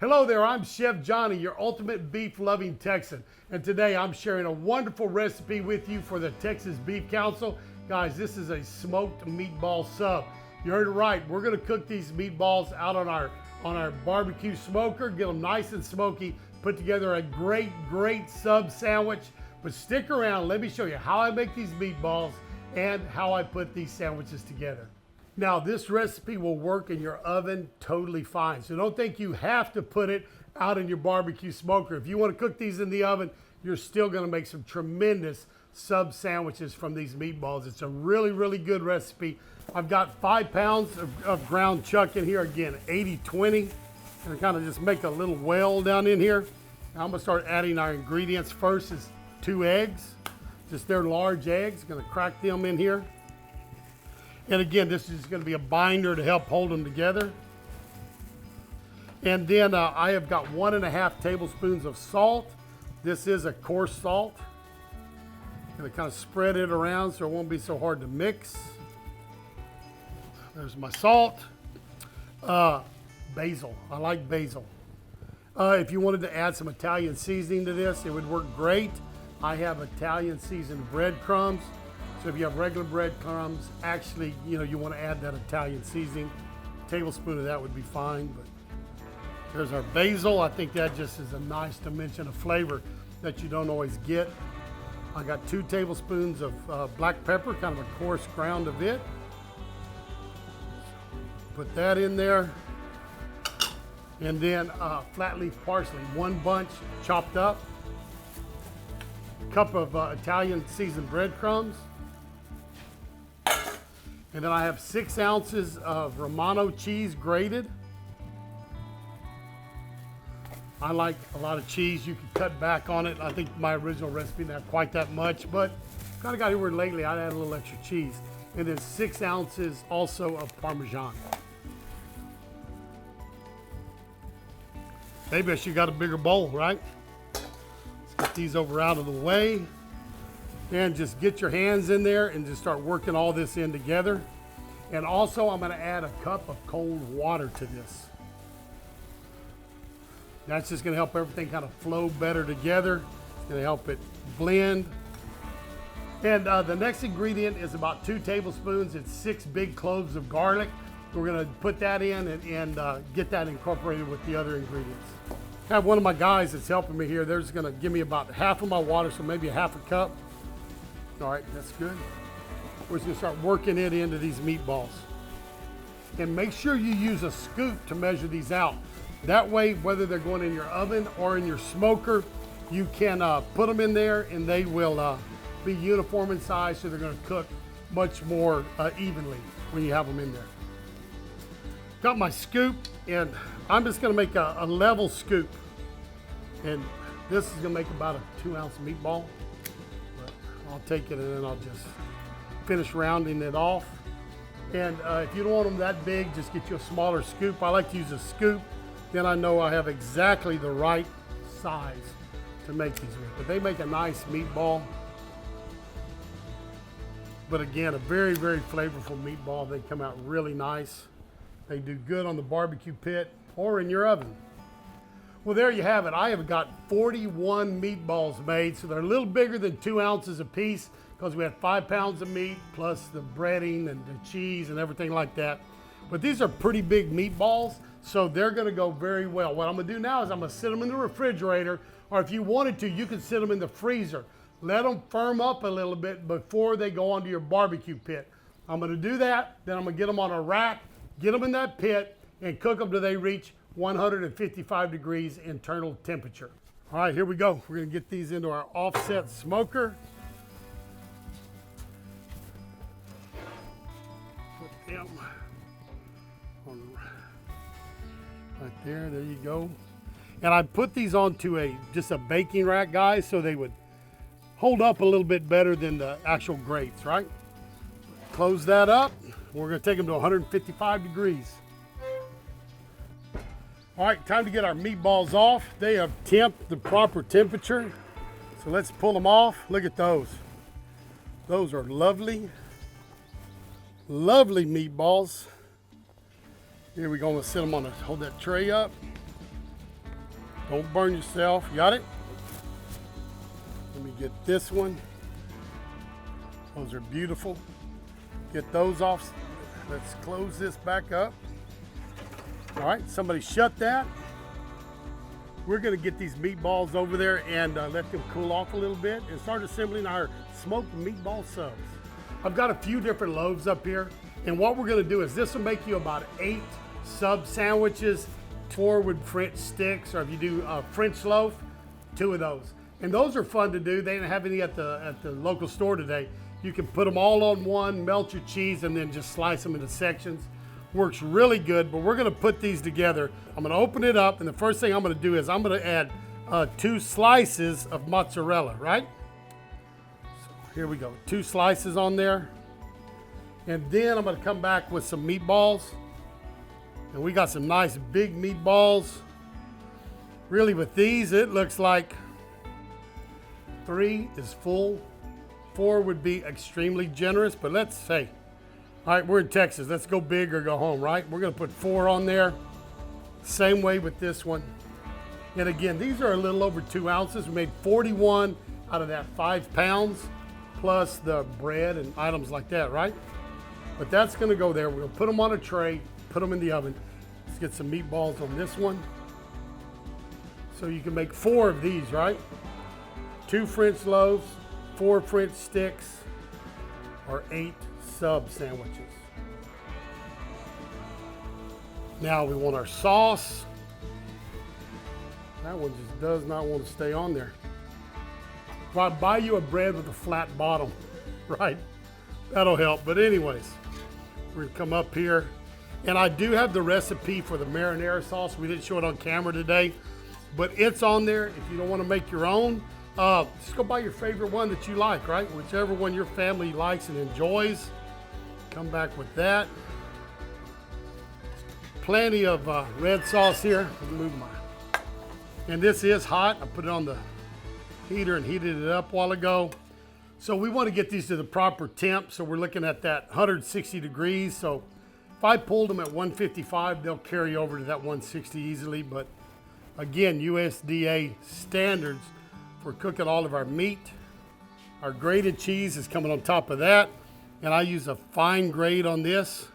Hello there, I'm Chef Johnny, your ultimate beef-loving Texan. And today I'm sharing a wonderful recipe with you for the Texas Beef Council. Guys, this is a smoked meatball sub. You heard it right, we're gonna cook these meatballs out on our barbecue smoker, get them nice and smoky, put together a great sub sandwich. But stick around, let me show you how I make these meatballs and how I put these sandwiches together. Now, this recipe will work in your oven totally fine. So don't think you have to put it out in your barbecue smoker. If you want to cook these in the oven, you're still going to make some tremendous sub sandwiches from these meatballs. It's a really good recipe. I've got 5 pounds of ground chuck in here. Again, 80-20. And kind of just make a little well down in here. Now I'm going to start adding our ingredients. First is 2 eggs. Just they're large eggs. Going to crack them in here. And again, this is going to be a binder to help hold them together. And then I have got 1.5 tablespoons of salt. This is a coarse salt. I'm going to kind of spread it around so it won't be so hard to mix. There's my salt. Basil. I like basil. If you wanted to add some Italian seasoning to this, it would work great. I have Italian seasoned breadcrumbs. So if you have regular breadcrumbs, actually, you want to add that Italian seasoning. A tablespoon of that would be fine, but there's our basil. I think that just is a nice dimension of flavor that you don't always get. I got 2 tablespoons of black pepper, kind of a coarse ground of it. Put that in there. And then flat leaf parsley, 1 bunch chopped up. A cup of Italian seasoned breadcrumbs. And then I have 6 ounces of Romano cheese grated. I like a lot of cheese. You can cut back on it. I think my original recipe didn't have quite that much, but kind of got here lately. I add a little extra cheese. And then 6 ounces also of Parmesan. Maybe I should got a bigger bowl, right? Let's get these over out of the way. And just get your hands in there and just start working all this in together. And also I'm going to add a cup of cold water to this. That's just going to help everything kind of flow better together. It's going to help it blend. And the next ingredient is about 2 tablespoons. It's 6 big cloves of garlic. We're going to put that in and get that incorporated with the other ingredients. I have one of my guys that's helping me here. They're just going to give me about half of my water, so maybe a half a cup. All right, that's good. We're just gonna start working it into these meatballs. And make sure you use a scoop to measure these out. That way, whether they're going in your oven or in your smoker, you can put them in there and they will be uniform in size, so they're gonna cook much more evenly when you have them in there. Got my scoop, and I'm just gonna make a level scoop. And this is gonna make about a 2-ounce meatball. I'll take it and then I'll just finish rounding it off. And if you don't want them that big, just get you a smaller scoop. I like to use a scoop. Then I know I have exactly the right size to make these with. But they make a nice meatball. But again, a very flavorful meatball. They come out really nice. They do good on the barbecue pit or in your oven. Well, there you have it. I have got 41 meatballs made, so they're a little bigger than 2 ounces a piece because we had 5 pounds of meat plus the breading and the cheese and everything like that. But these are pretty big meatballs, so they're gonna go very well. What I'm gonna do now is I'm gonna sit them in the refrigerator, or if you wanted to, you can sit them in the freezer. Let them firm up a little bit before they go onto your barbecue pit. I'm gonna do that, then I'm gonna get them on a rack, get them in that pit, and cook them till they reach 155 degrees internal temperature. All right, here we go. We're gonna get these into our offset smoker. Put them on right there, there you go. And I put these onto just a baking rack, guys, so they would hold up a little bit better than the actual grates, right? Close that up. We're gonna take them to 155 degrees. All right, time to get our meatballs off. They have temped the proper temperature. So let's pull them off. Look at those. Those are lovely meatballs. Here we go, I'm gonna sit them on hold that tray up. Don't burn yourself. You got it? Let me get this one. Those are beautiful. Get those off. Let's close this back up. All right, somebody shut that. We're gonna get these meatballs over there and let them cool off a little bit and start assembling our smoked meatball subs. I've got a few different loaves up here, and what we're gonna do is this will make you about 8 sub sandwiches, 4 with French sticks, or if you do a French loaf, 2 of those. And those are fun to do. They didn't have any at the local store today. You can put them all on one, melt your cheese, and then just slice them into sections. Works really good, but we're gonna put these together. I'm gonna open it up, and the first thing I'm gonna do is I'm gonna add 2 slices of mozzarella, right? So here we go, 2 slices on there. And then I'm gonna come back with some meatballs. And we got some nice big meatballs. Really with these, it looks like 3 is full. 4 would be extremely generous, but let's say, all right, we're in Texas. Let's go big or go home, right? We're gonna put 4 on there. Same way with this one. And again, these are a little over 2 ounces. We made 41 out of that 5 pounds, plus the bread and items like that, right? But that's gonna go there. We're gonna put them on a tray, put them in the oven. Let's get some meatballs on this one. So you can make 4 of these, right? 2 French loaves, 4 French sticks, or 8 sub sandwiches. Now we want our sauce. That one just does not want to stay on there. If I buy you a bread with a flat bottom, right? That'll help. But anyways, we're gonna come up here. And I do have the recipe for the marinara sauce. We didn't show it on camera today, but it's on there. If you don't want to make your own, just go buy your favorite one that you like, right? Whichever one your family likes and enjoys. Come back with that. Plenty of red sauce here. Let me move and this is hot. I put it on the heater and heated it up a while ago. So we want to get these to the proper temp. So we're looking at that 160 degrees. So if I pulled them at 155, they'll carry over to that 160 easily. But again, USDA standards for cooking all of our meat. Our grated cheese is coming on top of that. And I use a fine grade on this.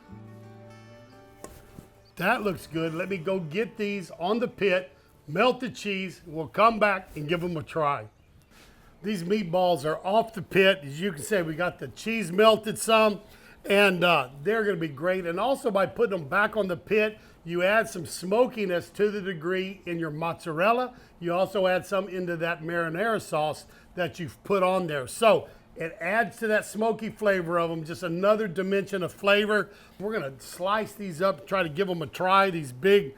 That looks good. Let me go get these on the pit, melt the cheese. We'll come back and give them a try. These meatballs are off the pit. As you can see, we got the cheese melted some, and they're gonna be great. And also by putting them back on the pit, you add some smokiness to the degree in your mozzarella. You also add some into that marinara sauce that you've put on there. So it adds to that smoky flavor of them, just another dimension of flavor. We're gonna slice these up, try to give them a try. These big,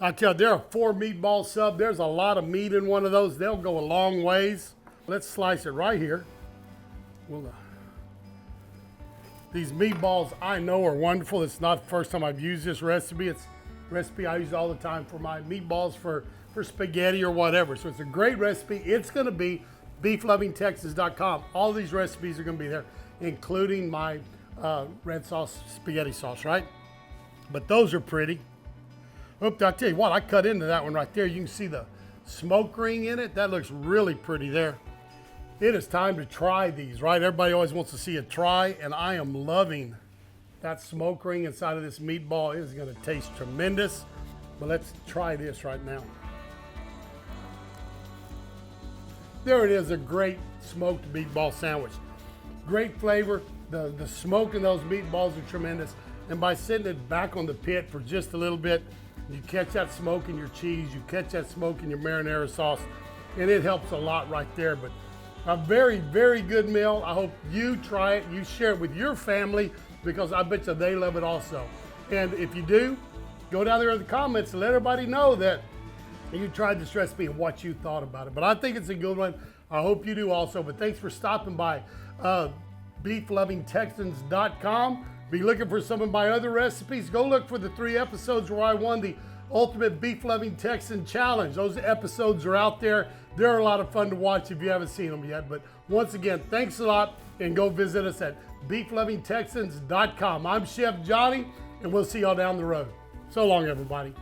I tell you, they're a 4 meatball sub. There's a lot of meat in one of those. They'll go a long ways. Let's slice it right here. These meatballs I know are wonderful. It's not the first time I've used this recipe. It's a recipe I use all the time for my meatballs for spaghetti or whatever. So it's a great recipe. It's gonna be beeflovingtexans.com. All these recipes are gonna be there, including my red sauce, spaghetti sauce, right? But those are pretty. Oop, I'll tell you what, I cut into that one right there. You can see the smoke ring in it. That looks really pretty there. It is time to try these, right? Everybody always wants to see a try, and I am loving that smoke ring inside of this meatball. It is gonna taste tremendous, but let's try this right now. There it is, a great smoked meatball sandwich. Great flavor. The smoke in those meatballs are tremendous. And by sitting it back on the pit for just a little bit, you catch that smoke in your cheese, you catch that smoke in your marinara sauce, and it helps a lot right there. But a very, very good meal. I hope you try it, you share it with your family, because I bet you they love it also. And if you do, go down there in the comments and let everybody know that you tried this recipe and what you thought about it. But I think it's a good one. I hope you do also. But thanks for stopping by beeflovingtexans.com. Be looking for some of my other recipes. Go look for the 3 episodes where I won the Ultimate Beef Loving Texan Challenge. Those episodes are out there. They're a lot of fun to watch if you haven't seen them yet. But once again, thanks a lot, and go visit us at beeflovingtexans.com. I'm Chef Johnny, and we'll see y'all down the road. So long, everybody.